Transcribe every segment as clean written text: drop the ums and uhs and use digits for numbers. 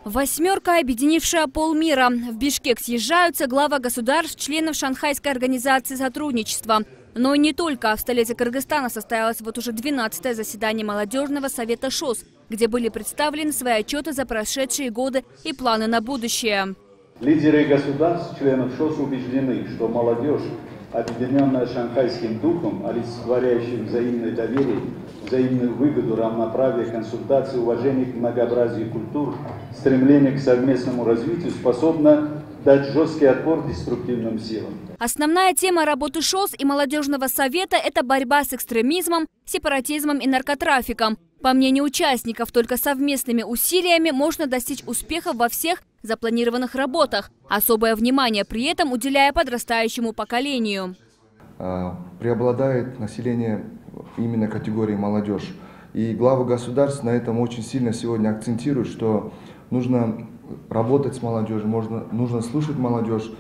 Восьмерка, объединившая полмира. В Бишкек съезжаются главы государств, членов Шанхайской организации сотрудничества. Но и не только. В столице Кыргызстана состоялось вот уже 12-е заседание молодежного совета ШОС, где были представлены свои отчеты за прошедшие годы и планы на будущее. Лидеры государств, членов ШОС убеждены, что молодежь, объединенная шанхайским духом, олицетворяющим взаимное доверие, взаимную выгоду, равноправие, консультации, уважение к многообразию культур, стремление к совместному развитию, способна дать жесткий отпор деструктивным силам. Основная тема работы ШОС и молодежного совета – это борьба с экстремизмом, сепаратизмом и наркотрафиком. По мнению участников, только совместными усилиями можно достичь успехов во всех запланированных работах, особое внимание при этом уделяя подрастающему поколению. Преобладает население именно категории молодежь. И главы государств на этом очень сильно сегодня акцентируют, что нужно работать с молодежью, нужно слушать молодежь.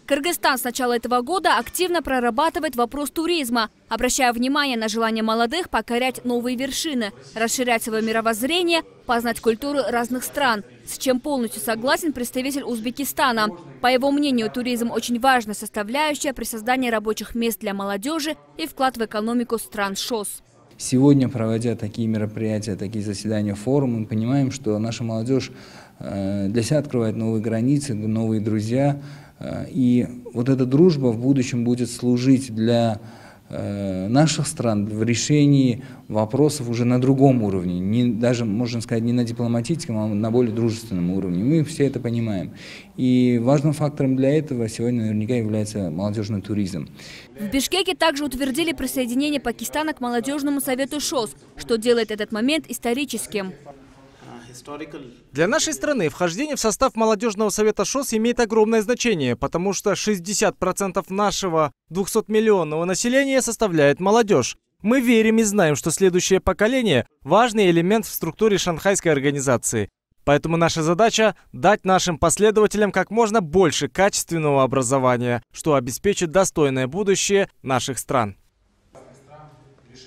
Кыргызстан с начала этого года активно прорабатывает вопрос туризма, обращая внимание на желание молодых покорять новые вершины, расширять свое мировоззрение, познать культуру разных стран, с чем полностью согласен представитель Узбекистана. По его мнению, туризм очень важная составляющая при создании рабочих мест для молодежи и вклад в экономику стран ШОС. Сегодня, проводя такие мероприятия, такие заседания, форумы, мы понимаем, что наша молодежь для себя открывает новые границы, новые друзья. И вот эта дружба в будущем будет служить для наших стран в решении вопросов уже на другом уровне, даже, можно сказать, не на дипломатическом, а на более дружественном уровне. Мы все это понимаем. И важным фактором для этого сегодня наверняка является молодежный туризм. В Бишкеке также утвердили присоединение Пакистана к молодежному совету ШОС, что делает этот момент историческим. Для нашей страны вхождение в состав молодежного совета ШОС имеет огромное значение, потому что 60% нашего 200-миллионного населения составляет молодежь. Мы верим и знаем, что следующее поколение – важный элемент в структуре Шанхайской организации. Поэтому наша задача – дать нашим последователям как можно больше качественного образования, что обеспечит достойное будущее наших стран.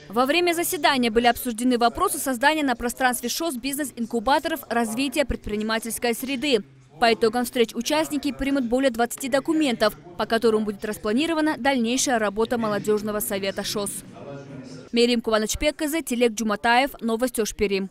Во время заседания были обсуждены вопросы создания на пространстве ШОС бизнес-инкубаторов развития предпринимательской среды. По итогам встреч участники примут более 20 документов, по которым будет распланирована дальнейшая работа молодежного совета ШОС. Мерим Куванычбек, Телек Джуматаев, Новости Ошперим.